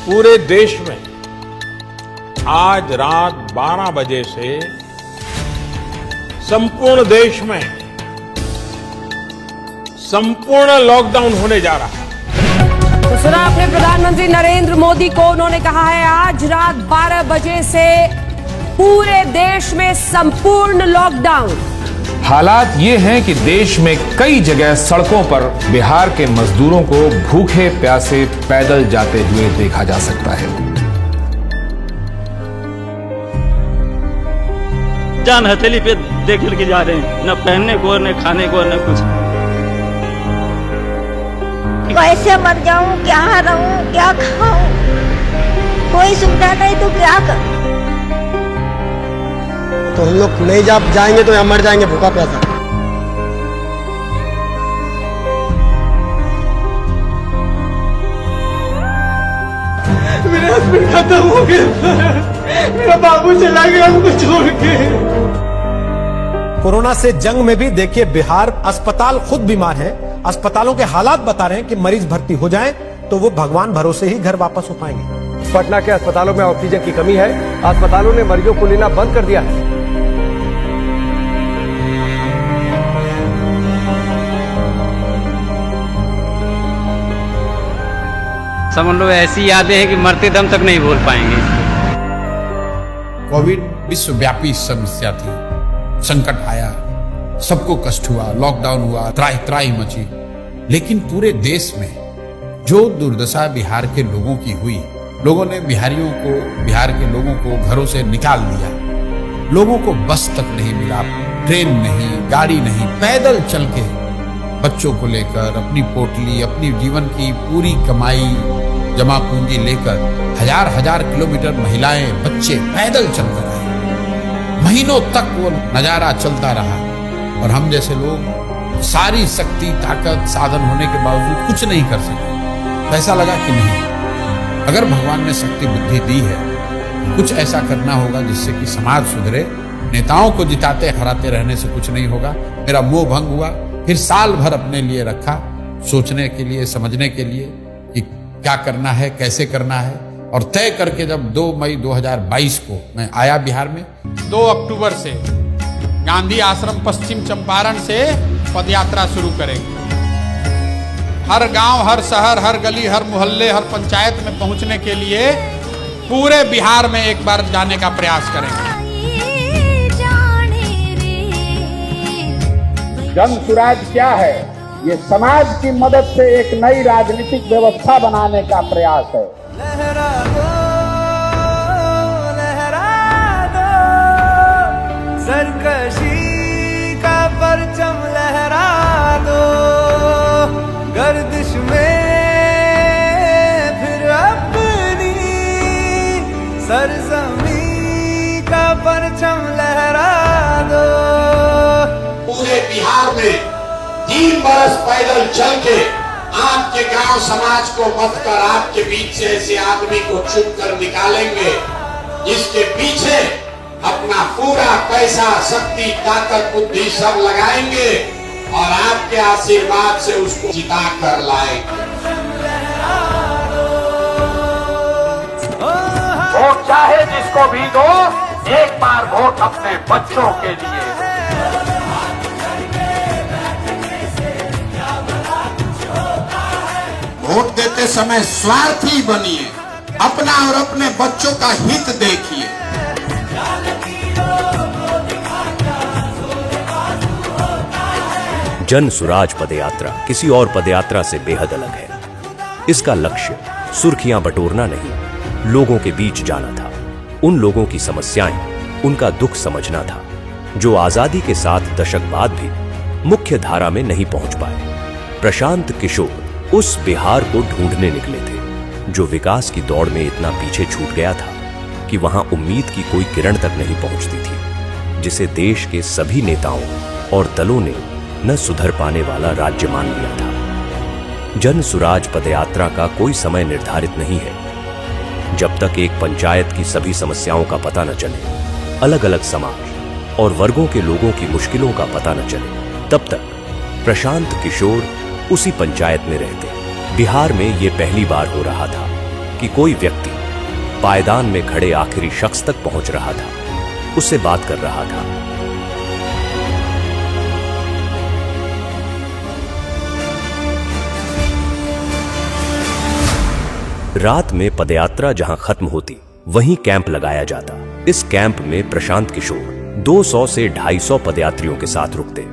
पूरे देश में आज रात 12 बजे से संपूर्ण देश में संपूर्ण लॉकडाउन होने जा रहा है। तो सुना आपने प्रधानमंत्री नरेंद्र मोदी को, उन्होंने कहा है आज रात 12 बजे से पूरे देश में संपूर्ण लॉकडाउन। हालात ये हैं कि देश में कई जगह सड़कों पर बिहार के मजदूरों को भूखे प्यासे पैदल जाते हुए देखा जा सकता है। जान हथेली पे देख के जा रहे हैं, न पहनने को न खाने को न कुछ। कैसे मर जाऊं, क्या रहूं, क्या खाऊं, कोई सुविधा नहीं तो क्या करूं। तो हम लोग नहीं जाएंगे तो यहाँ मर जाएंगे भूखा प्यासा। मेरे हस्बैंड खत्म हो गया, मेरा बाबू चला गया हमको छोड़ के। कोरोना से जंग में भी देखिए बिहार अस्पताल खुद बीमार है, अस्पतालों के हालात बता रहे हैं कि मरीज भर्ती हो जाएं तो वो भगवान भरोसे ही घर वापस हो पाएंगे। पटना के अस्पतालों में ऑक्सीजन की कमी है, अस्पतालों ने मरीजों को लेना बंद कर दिया है। समझ लो ऐसी यादें हैं कि मरते दम तक नहीं भूल पाएंगे। कोविड विश्वव्यापी समस्या थी, संकट आया, सबको कष्ट हुआ, लॉकडाउन हुआ, त्राही त्राही मची। लेकिन पूरे देश में जो दुर्दशा बिहार के लोगों की हुई, लोगों ने बिहार के लोगों को घरों से निकाल दिया। लोगों को बस तक नहीं मिला, ट्रेन नहीं, गाड़ी नहीं, पैदल चल के बच्चों को लेकर अपनी पोटली, अपनी जीवन की पूरी कमाई जमा पूंजी लेकर हजार किलोमीटर महिलाएं, बच्चे पैदल चलकर आए। महीनों तक वो नजारा चलता रहा और हम जैसे लोग सारी शक्ति, ताकत, साधन होने के बावजूद कुछ नहीं कर सके। ऐसा लगा कि नहीं, अगर भगवान ने शक्ति बुद्धि दी है, कुछ ऐसा करना होगा जिससे कि समाज सुधरे। नेताओं को जिताते हराते रहने से कुछ नहीं होगा। मेरा मोह भंग हुआ। फिर साल भर अपने लिए रखा, सोचने के लिए, समझने के लिए कि क्या करना है, कैसे करना है। और तय करके जब 2 मई 2022 को मैं आया बिहार में, 2 अक्टूबर से गांधी आश्रम पश्चिम चंपारण से पदयात्रा शुरू करेंगे। हर गांव, हर शहर, हर गली, हर मोहल्ले, हर पंचायत में पहुंचने के लिए पूरे बिहार में एक बार जाने का प्रयास करेंगे। जन सुराज क्या है? ये समाज की मदद से एक नई राजनीतिक व्यवस्था बनाने का प्रयास है। लहरा दो सरकशी का परचम, लहरा दो गर्दिश में फिर अपनी सरजमी का परचम, लहरा दो। पूरे बिहार में 3 बरस पैदल चल के आपके गांव समाज को मत कर आपके बीच से ऐसे आदमी को चुन कर निकालेंगे जिसके पीछे अपना पूरा पैसा, शक्ति, ताकत, बुद्धि सब लगाएंगे और आपके आशीर्वाद से उसको जिता कर लाएंगे। वोट चाहे जिसको भी दो, एक बार वोट अपने बच्चों के लिए। वोट देते समय स्वार्थी बनिए, अपना और अपने बच्चों का हित देखिए। जन सुराज पदयात्रा किसी और पदयात्रा से बेहद अलग है। इसका लक्ष्य सुर्खियां बटोरना नहीं, लोगों के बीच जाना था, उन लोगों की समस्याएं, उनका दुख समझना था जो आजादी के 7 दशक बाद भी मुख्य धारा में नहीं पहुंच पाए। प्रशांत किशोर उस बिहार को ढूंढने निकले थे जो विकास की दौड़ में इतना पीछे छूट गया था कि वहां उम्मीद की कोई किरण तक नहीं पहुंचती थी, जिसे देश के सभी नेताओं और दलों ने न सुधर पाने वाला राज्य मान लिया था। जन सुराज पदयात्रा का कोई समय निर्धारित नहीं है। जब तक एक पंचायत की सभी समस्याओं का पता न चले, अलग अलग समाज और वर्गों के लोगों की मुश्किलों का पता न चले, तब तक प्रशांत किशोर उसी पंचायत में रहते। बिहार में ये पहली बार हो रहा था कि कोई व्यक्ति पायदान में खड़े आखिरी शख्स तक पहुंच रहा था, उससे बात कर रहा था। रात में पदयात्रा जहां खत्म होती, वहीं कैंप लगाया जाता। इस कैंप में प्रशांत किशोर 200 से 250 पदयात्रियों के साथ रुकते।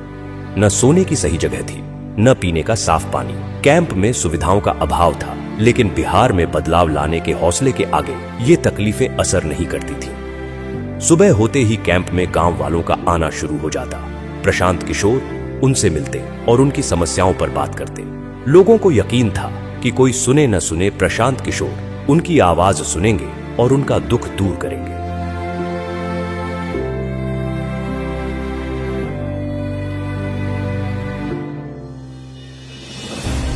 न सोने की सही जगह थी, न पीने का साफ पानी। कैंप में सुविधाओं का अभाव था, लेकिन बिहार में बदलाव लाने के हौसले के आगे ये तकलीफें असर नहीं करती थी। सुबह होते ही कैंप में गांव वालों का आना शुरू हो जाता। प्रशांत किशोर उनसे मिलते और उनकी समस्याओं पर बात करते। लोगों को यकीन था कि कोई सुने न सुने, प्रशांत किशोर उनकी आवाज सुनेंगे और उनका दुख दूर करेंगे।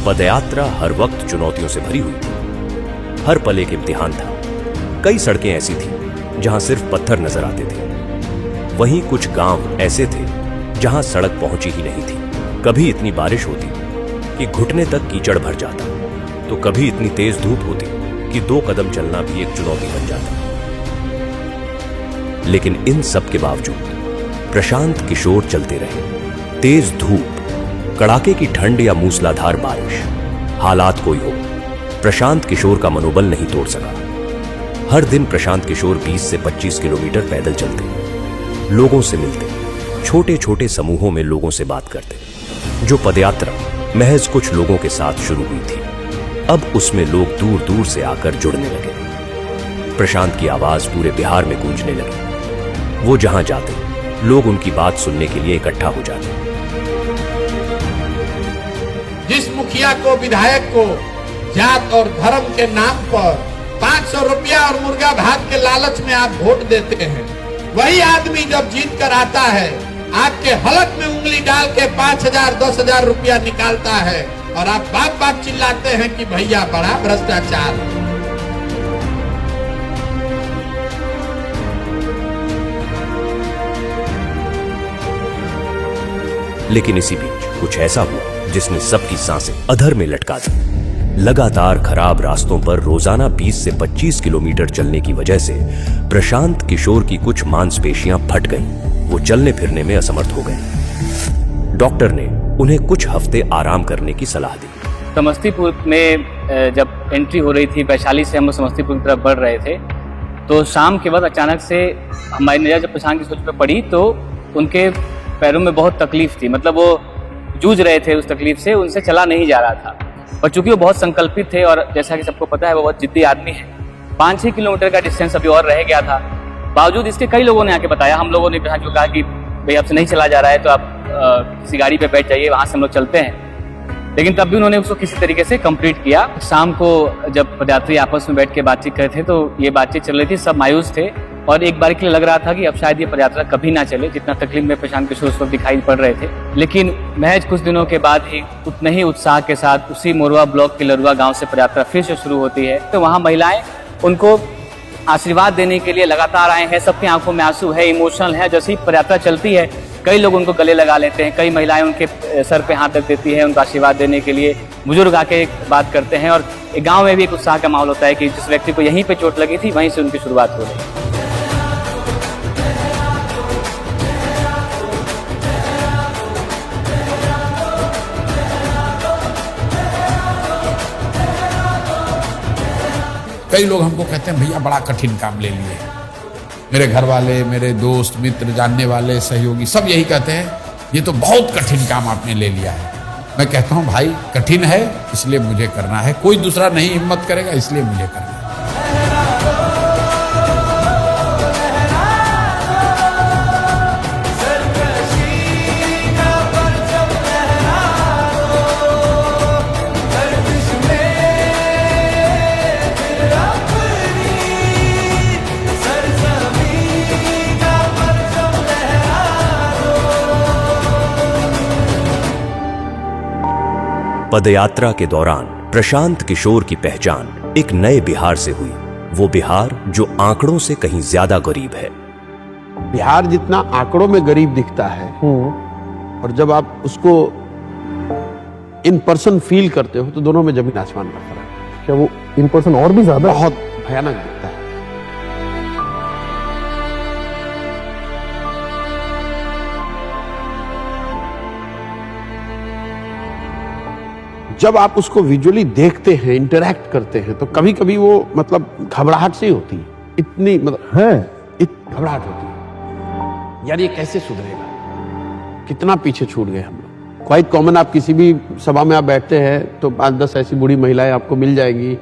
पदयात्रा हर वक्त चुनौतियों से भरी हुई थी। हर पल एक इम्तिहान था। कई सड़कें ऐसी थीं जहां सिर्फ पत्थर नजर आते थे। वहीं कुछ गांव ऐसे थे जहां सड़क पहुंची ही नहीं थी। कभी इतनी बारिश होती कि घुटने तक कीचड़ भर जाता, तो कभी इतनी तेज धूप होती कि 2 कदम चलना भी एक चुनौती बन जाता। लेकिन इन सब के बावजूद प्रशांत किशोर चलते रहे। तेज धूप, कड़ाके की ठंड या मूसलाधार बारिश, हालात कोई हो, प्रशांत किशोर का मनोबल नहीं तोड़ सका। हर दिन प्रशांत किशोर 20 से 25 किलोमीटर पैदल चलते, लोगों से मिलते, छोटे छोटे समूहों में लोगों से बात करते। जो पदयात्रा महज कुछ लोगों के साथ शुरू हुई थी, अब उसमें लोग दूर दूर से आकर जुड़ने लगे। प्रशांत की आवाज पूरे बिहार में गूंजने लगी। वो जहां जाते, लोग उनकी बात सुनने के लिए इकट्ठा हो जाते। जिस मुखिया को, विधायक को जात और धर्म के नाम पर 500 रुपया और मुर्गा भात के लालच में आप वोट देते हैं, वही आदमी जब जीत कर आता है, आपके हलक में उंगली डाल के 5,000 10,000 रुपया निकालता है और आप बाप बाप चिल्लाते हैं कि भैया बड़ा भ्रष्टाचार। लेकिन इसी बीच कुछ ऐसा हुआ जिसने सबकी सांसें अधर में लटका दी। लगातार खराब रास्तों पर रोजाना 20 से 25 किलोमीटर चलने की वजह से प्रशांत किशोर की कुछ मांसपेशियां फट गईं। वो चलने फिरने में असमर्थ हो गए। डॉक्टर ने उन्हें कुछ हफ्ते आराम करने की सलाह दी। समस्तीपुर में जब एंट्री हो रही थी, वैशाली से हम समस्तीपुर की तरफ बढ़ रहे थे, तो शाम के बाद अचानक से हमारी नजर जब प्रशांत किशोर पे पड़ी तो उनके पैरों में बहुत तकलीफ थी। मतलब वो जूझ रहे थे उस तकलीफ से, उनसे चला नहीं जा रहा था। और चूंकि वो बहुत संकल्पित थे और जैसा कि सबको पता है वो बहुत जिद्दी आदमी है, 5-6 किलोमीटर का डिस्टेंस अभी और रह गया था। बावजूद इसके कई लोगों ने आके बताया, हम लोगों ने प्रशांत को कहा कि भाई आपसे नहीं चला जा रहा है तो आप किसी गाड़ी पे बैठ जाइए, वहां से हम लोग चलते हैं। लेकिन तब भी उन्होंने उसको किसी तरीके से कंप्लीट किया। शाम को जब पदयात्री आपस में बैठ के बातचीत कर रहे थे तो ये बातचीत चल रही थी, सब मायूस थे और एक बार के लिए लग रहा था कि अब शायद ये पदयात्रा कभी ना चले, जितना तकलीफ में प्रशांत किशोर उस वक्त दिखाई पड़ रहे थे। लेकिन महज कुछ दिनों के बाद ही उतने ही उत्साह के साथ उसी मोरवा ब्लॉक के लरुआ गांव से पदयात्रा फिर से शुरू होती है। तो वहां महिलाएं उनको आशीर्वाद देने के लिए लगातार आए हैं। सबकी आंखों में आंसू है, इमोशनल है। जैसे ही पदयात्रा चलती है कई लोग उनको गले लगा लेते हैं, कई महिलाएं उनके सर पे हाथ रख देती है उनको आशीर्वाद देने के लिए। बुजुर्ग आके बात करते हैं और गांव में भी एक उत्साह का माहौल होता है कि जिस व्यक्ति को यहीं पे चोट लगी थी वहीं से उनकी शुरुआत हो रही है। कई लोग हमको कहते हैं भैया बड़ा कठिन काम ले लिए। मेरे घर वाले, मेरे दोस्त मित्र, जानने वाले, सहयोगी सब यही कहते हैं ये तो बहुत कठिन काम आपने ले लिया है। मैं कहता हूँ भाई कठिन है इसलिए मुझे करना है, कोई दूसरा नहीं हिम्मत करेगा इसलिए मुझे करना है। पदयात्रा के दौरान प्रशांत किशोर की पहचान एक नए बिहार से हुई। वो बिहार जो आंकड़ों से कहीं ज्यादा गरीब है। बिहार जितना आंकड़ों में गरीब दिखता है और जब आप उसको इन पर्सन फील करते हो तो दोनों में जमीन आसमान का फर्क है। क्या वो इन पर्सन और भी ज्यादा बहुत भयानक दिखता है। जब आप उसको विजुअली देखते हैं, इंटरैक्ट करते हैं, तो कभी कभी वो मतलब घबराहट सी होती है, इतनी मतलब है घबराहट होती है, यार ये कैसे सुधरेगा, कितना पीछे छूट गए हम लोग। क्वाइट कॉमन, आप किसी भी सभा में आप बैठते हैं तो 5-10 ऐसी बूढ़ी महिलाएं आपको मिल जाएंगी,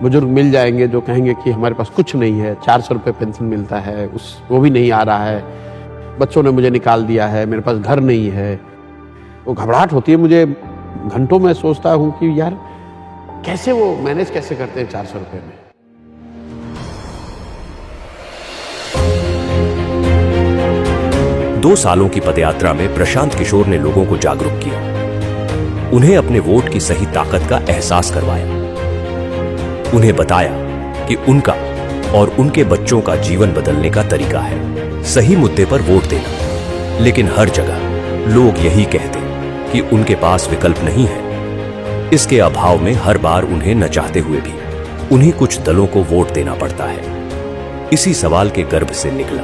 बुजुर्ग मिल जाएंगे जो कहेंगे कि हमारे पास कुछ नहीं है, 400 रुपये पेंशन मिलता है, वो भी नहीं आ रहा है, बच्चों ने मुझे निकाल दिया है, मेरे पास घर नहीं है। वो घबराहट होती है मुझे, घंटों में सोचता हूं कि यार कैसे वो मैनेज कैसे करते हैं 400 रुपये में। दो सालों की पदयात्रा में प्रशांत किशोर ने लोगों को जागरूक किया, उन्हें अपने वोट की सही ताकत का एहसास करवाया, उन्हें बताया कि उनका और उनके बच्चों का जीवन बदलने का तरीका है सही मुद्दे पर वोट देना। लेकिन हर जगह लोग यही कहते कि उनके पास विकल्प नहीं है। इसके अभाव में हर बार उन्हें न चाहते हुए भी उन्हीं कुछ दलों को वोट देना पड़ता है। इसी सवाल के गर्भ से निकला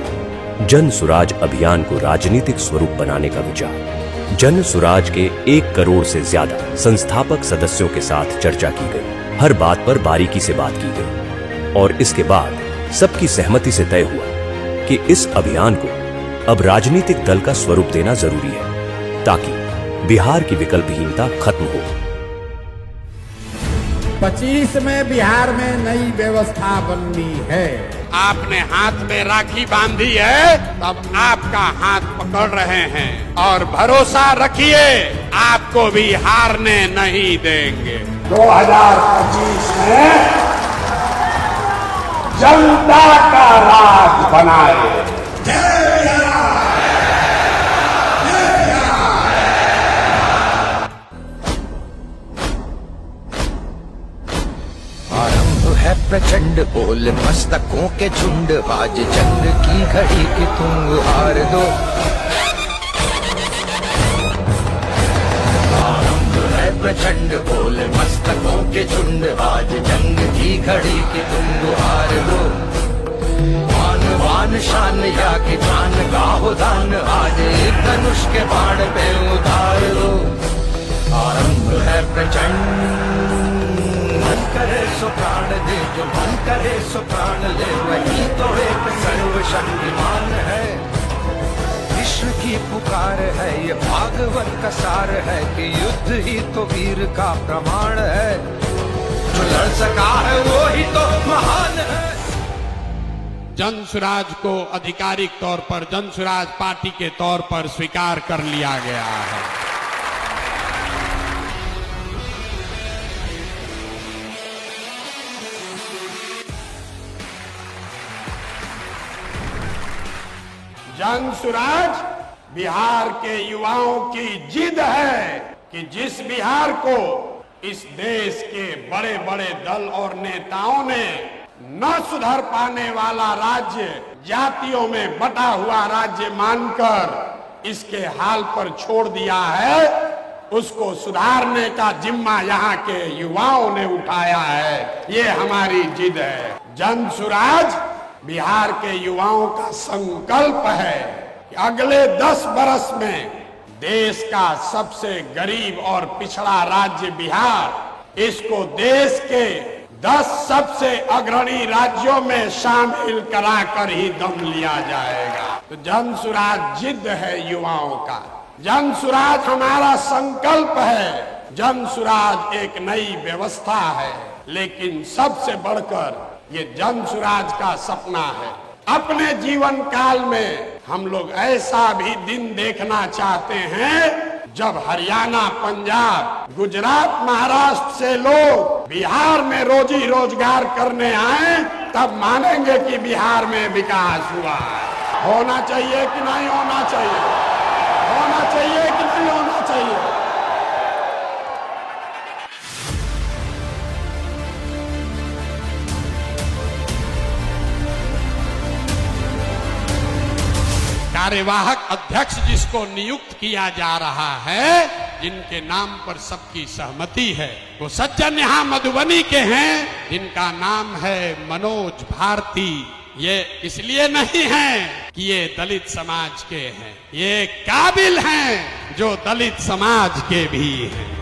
जन सुराज अभियान को राजनीतिक स्वरूप बनाने का विचार। जन सुराज के 1 करोड़ से ज्यादा संस्थापक सदस्यों के साथ चर्चा की गई, हर बात पर बारीकी से बात की गई और इसके बाद सबकी सहमति से तय हुआ कि इस अभियान को अब राजनीतिक दल का स्वरूप देना जरूरी है ताकि बिहार की विकल्पहीनता खत्म हो। 25 में बिहार में नई व्यवस्था बननी है। आपने हाथ में राखी बांधी है, तब आपका हाथ पकड़ रहे हैं और भरोसा रखिए आपको भी हारने नहीं देंगे। 2025 में जनता का राज बनाए। प्रचंड बोल मस्तकों के झुंड, आज जंग की घड़ी की तुम हार दो। आरंभ है प्रचंड बोल मस्तकों के झुंड, आज जंग की घड़ी की तुम हार दो। मान वान शान या कि जान गाहो दान, आज धनुष के बाण पे उतार दो। आरंभ है प्रचंड, मन करे सो प्राण दे, जो मन करे सो प्राण ले, वही तो एक सर्वशक्तिमान है। विश्व की पुकार है, ये भागवत का सार है कि युद्ध ही तो वीर का प्रमाण है। जो लड़ सका है वो ही तो महान है। जन सुराज को आधिकारिक तौर पर जन सुराज पार्टी के तौर पर स्वीकार कर लिया गया है। जन सुराज बिहार के युवाओं की जिद है कि जिस बिहार को इस देश के बड़े बड़े दल और नेताओं ने न सुधर पाने वाला राज्य, जातियों में बटा हुआ राज्य मानकर इसके हाल पर छोड़ दिया है, उसको सुधारने का जिम्मा यहाँ के युवाओं ने उठाया है। ये हमारी जिद है। जन सुराज बिहार के युवाओं का संकल्प है कि अगले 10 बरस में देश का सबसे गरीब और पिछड़ा राज्य बिहार, इसको देश के 10 सबसे अग्रणी राज्यों में शामिल कराकर ही दम लिया जाएगा। तो जन सुराज जिद है युवाओं का, जन सुराज हमारा संकल्प है, जन सुराज एक नई व्यवस्था है, लेकिन सबसे बढ़कर ये जन सुराज का सपना है। अपने जीवन काल में हम लोग ऐसा भी दिन देखना चाहते हैं जब हरियाणा, पंजाब, गुजरात, महाराष्ट्र से लोग बिहार में रोजी रोजगार करने आए, तब मानेंगे कि बिहार में विकास हुआ है। होना चाहिए कि नहीं होना चाहिए? होना चाहिए कि नहीं होना चाहिए? कार्यवाहक अध्यक्ष जिसको नियुक्त किया जा रहा है, जिनके नाम पर सबकी सहमति है। वो सज्जन यहाँ मधुबनी के हैं जिनका नाम है मनोज भारती। ये इसलिए नहीं है कि ये दलित समाज के हैं, ये काबिल हैं जो दलित समाज के भी हैं।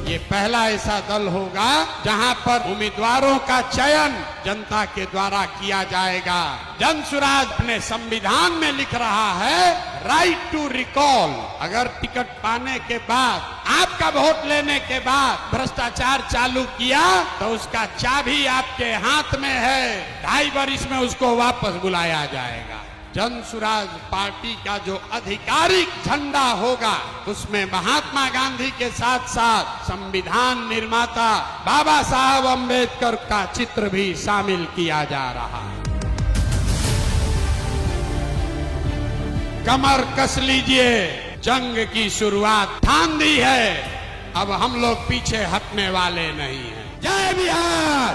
ये पहला ऐसा दल होगा जहां पर उम्मीदवारों का चयन जनता के द्वारा किया जाएगा। जनसुराज अपने संविधान में लिख रहा है राइट टू रिकॉल। अगर टिकट पाने के बाद, आपका वोट लेने के बाद भ्रष्टाचार चालू किया तो उसका चाबी आपके हाथ में है। 2.5 वर्ष में उसको वापस बुलाया जाएगा। जनसुराज पार्टी का जो आधिकारिक झंडा होगा उसमें महात्मा गांधी के साथ साथ संविधान निर्माता बाबा साहब अम्बेडकर का चित्र भी शामिल किया जा रहा है। कमर कस लीजिए, जंग की शुरुआत ठान दी है, अब हम लोग पीछे हटने वाले नहीं हैं। जय बिहार,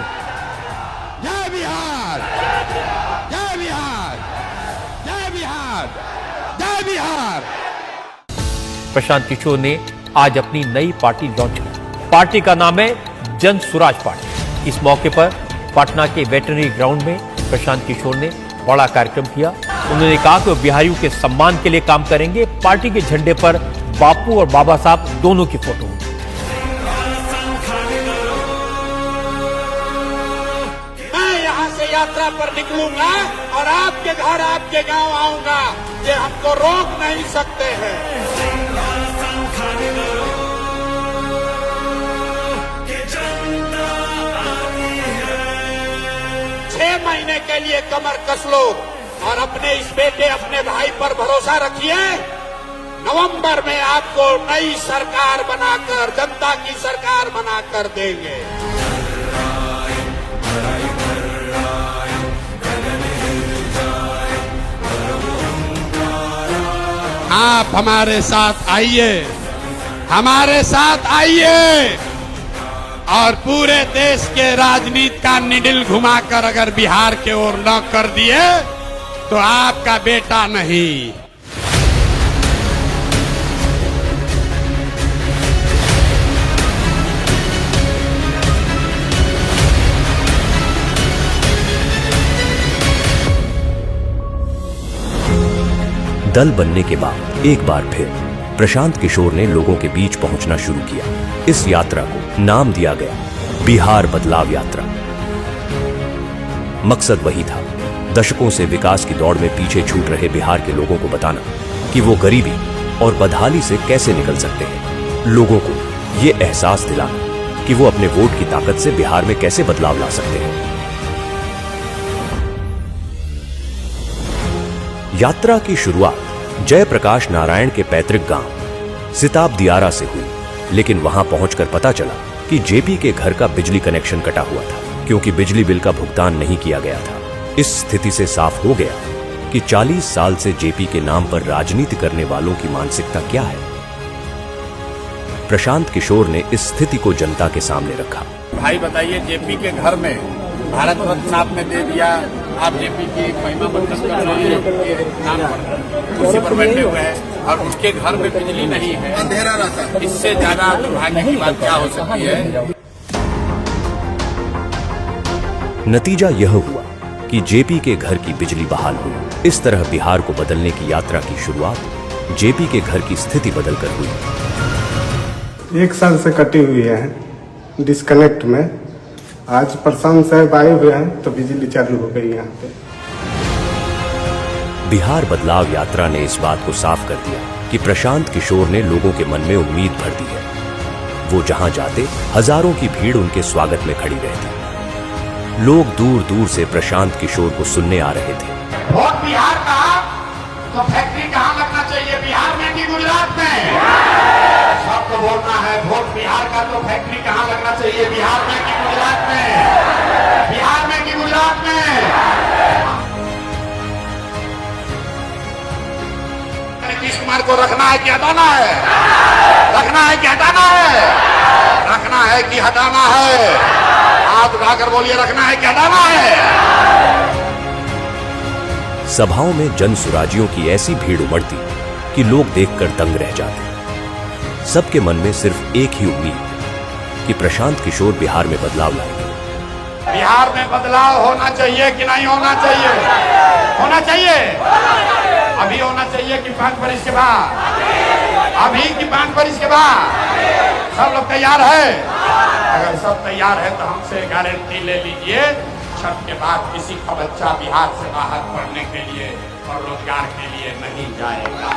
जय बिहार, जय बिहार, जय बिहार, जय बिहार। प्रशांत किशोर ने आज अपनी नई पार्टी लॉन्च की। पार्टी का नाम है जन सुराज पार्टी। इस मौके पर पटना के वेटरनरी ग्राउंड में प्रशांत किशोर ने बड़ा कार्यक्रम किया। उन्होंने कहा कि वो बिहारियों के सम्मान के लिए काम करेंगे। पार्टी के झंडे पर बापू और बाबा साहब दोनों की फोटो। मैं यहाँ से यात्रा पर निकलूंगा और आपके घर, आपके गांव आऊंगा। ये हमको रोक नहीं सकते हैं। 6 महीने के लिए कमर कस लो और अपने इस बेटे, अपने भाई पर भरोसा रखिए। नवंबर में आपको नई सरकार बनाकर, जनता की सरकार बनाकर देंगे। आप हमारे साथ आइए, हमारे साथ आइए और पूरे देश के राजनीति का निडिल घुमाकर अगर बिहार के ओर न कर दिए तो आपका बेटा नहीं। दल बनने के बाद एक बार फिर प्रशांत किशोर ने लोगों के बीच पहुंचना शुरू किया। इस यात्रा को नाम दिया गया बिहार बदलाव यात्रा। मकसद वही था, दशकों से विकास की दौड़ में पीछे छूट रहे बिहार के लोगों को बताना कि वो गरीबी और बदहाली से कैसे निकल सकते हैं। लोगों को ये एहसास दिलाना कि वो अपने वोट की ताकत से बिहार में कैसे बदलाव ला सकते हैं। यात्रा की शुरुआत जयप्रकाश नारायण के पैतृक गांव सिताब दियारा से हुई, लेकिन वहां पहुंचकर पता चला कि जेपी के घर का बिजली कनेक्शन कटा हुआ था क्योंकि बिजली बिल का भुगतान नहीं किया गया था। इस स्थिति से साफ हो गया कि 40 साल से जेपी के नाम पर राजनीति करने वालों की मानसिकता क्या है। प्रशांत किशोर ने इस स्थिति को जनता के सामने रखा। भाई बताइए, जेपी के घर में भारत रत्न आपने दे दिया, आप जेपी की एक महिमा बरकत कर रहे हैं नाम पर, कुर्सी पर बैठे हुए हैं और उनके घर में बिजली नहीं है, अंधेरा रहता। इससे ज्यादा दुर्भाग्य की बात क्या हो सकती है। नतीजा यह हुआ कि जेपी के घर की बिजली बहाल हुई। इस तरह बिहार को बदलने की यात्रा की शुरुआत जेपी के घर की स्थिति बदलकर हुई। 1 साल से कटी हुई है डिस्कनेक्ट में। आज प्रशांत साहब आए हुए हैं तो बिजली चालू हो गई यहाँ पे। बिहार बदलाव यात्रा ने इस बात को साफ कर दिया कि प्रशांत किशोर ने लोगों के मन में उम्मीद भर दी है। वो जहां जाते हजारों की भीड़ उनके स्वागत में खड़ी रहती। लोग दूर दूर से प्रशांत किशोर को सुनने आ रहे थे। वोट बिहार का तो फैक्ट्री कहाँ लगना चाहिए, बिहार में कि गुजरात में? सबको बोलना है, वोट बिहार का तो फैक्ट्री कहाँ लगना चाहिए, बिहार में कि गुजरात में? बिहार में कि गुजरात में? नीतीश कुमार को रखना है कि हटाना है? रखना है कि हटाना है? रखना है कि हटाना है? हाथ उठाकर बोलिए, रखना है कि हटाना है? सभाओं में जन सुराजियों की ऐसी भीड़ उमड़ती कि लोग देखकर दंग रह जाते। सबके मन में सिर्फ एक ही उम्मीद कि प्रशांत किशोर बिहार में बदलाव लाएंगे। बिहार में बदलाव होना चाहिए कि नहीं होना चाहिए? होना चाहिए। अभी होना चाहिए कि 5 बरिस के बाद? अभी की 5 बरिस के बाद? सब लोग तैयार है? अगर सब तैयार है तो हमसे गारंटी ले लीजिए, छठ के बाद किसी का बच्चा बिहार से बाहर पढ़ने के लिए और रोजगार के लिए नहीं जाएगा।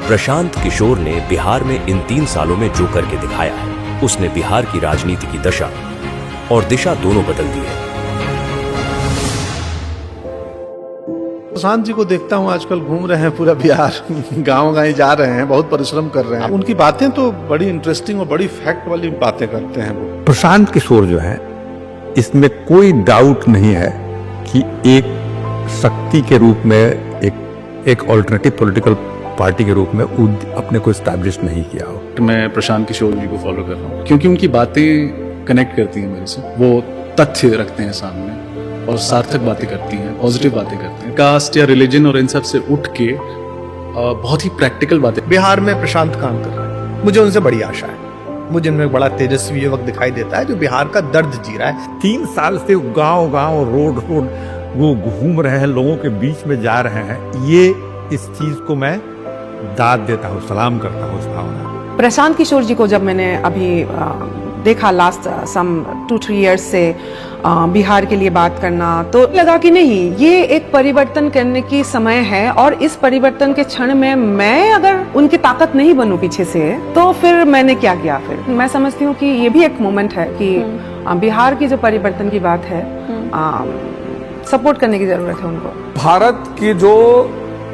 प्रशांत किशोर ने बिहार में इन 3 सालों में जो करके दिखाया है, उसने बिहार की राजनीति की दशा और दिशा दोनों बदल दी है। प्रशांत जी को देखता हूँ आजकल घूम रहे हैं पूरा बिहार, गांव-गांव जा रहे हैं, बहुत परिश्रम कर रहे हैं। उनकी बातें तो बड़ी इंटरेस्टिंग और बड़ी फैक्ट वाली बातें करते हैं वो। प्रशांत किशोर जो है, इसमें कोई डाउट नहीं है कि एक शक्ति के रूप में एक ऑल्टरनेटिव पॉलिटिकल पार्टी के रूप में अपने को एस्टैब्लिश नहीं किया हो। मैं प्रशांत किशोर जी को फॉलो कर रहा हूँ क्योंकि उनकी बातें कनेक्ट करती हैं मेरे से। वो तथ्य रखते हैं सामने और सार्थक बातें करती हैं, पॉजिटिव बातें करते हैं। कास्ट या रिलीजन और इन सब से उठ के बहुत ही प्रैक्टिकल बातें। बिहार में प्रशांत काम कर रहा है, मुझे उनसे बड़ी आशा है। मुझे इनमें बड़ा तेजस्वी युवक दिखाई देता है जो बिहार का दर्द जी रहा है। 3 साल से गांव-गांव रोड वो घूम रहे हैं, लोगों के बीच में जा रहे हैं। ये इस चीज को मैं दाद देता हूँ, सलाम करता हूँ उस भावना। प्रशांत किशोर जी को जब मैंने अभी देखा लास्ट सम 2-3 इयर्स से बिहार के लिए बात करना, तो लगा कि नहीं, ये एक परिवर्तन करने की समय है और इस परिवर्तन के क्षण में मैं अगर उनकी ताकत नहीं बनूं पीछे से, तो फिर मैंने क्या किया? फिर मैं समझती हूँ कि ये भी एक मोमेंट है कि बिहार की जो परिवर्तन की बात है, सपोर्ट करने की जरूरत है उनको। भारत की जो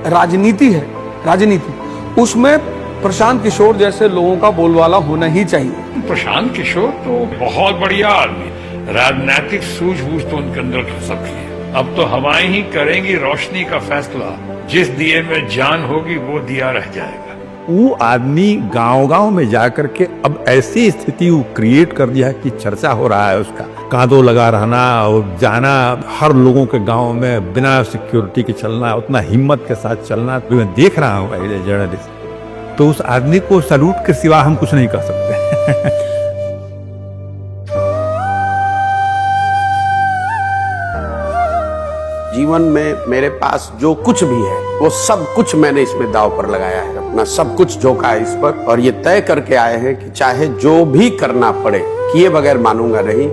राजनीति है, उसमें प्रशांत किशोर जैसे लोगों का बोलबाला होना ही चाहिए। प्रशांत किशोर तो बहुत बढ़िया आदमी, राजनीतिक सूझबूझ तो उनके अंदर सबकी है। अब तो हवाएं ही करेंगी रोशनी का फैसला, जिस दिए में जान होगी वो दिया रह जाएगा। वो आदमी गांव-गांव में जाकर के अब ऐसी स्थिति वो क्रिएट कर दिया है कि चर्चा हो रहा है उसका। कांधों लगा रहना और जाना, हर लोगों के गांव में बिना सिक्योरिटी के चलना, उतना हिम्मत के साथ चलना, तो मैं देख रहा हूँ एज ए जर्नलिस्ट। तो उस आदमी को सैल्यूट के सिवा हम कुछ नहीं कर सकते। जीवन में मेरे पास जो कुछ भी है वो सब कुछ मैंने इसमें दांव पर लगाया है, अपना सब कुछ झोंका है इस पर, और ये तय करके आए हैं कि चाहे जो भी करना पड़े, किए बगैर मानूंगा नहीं।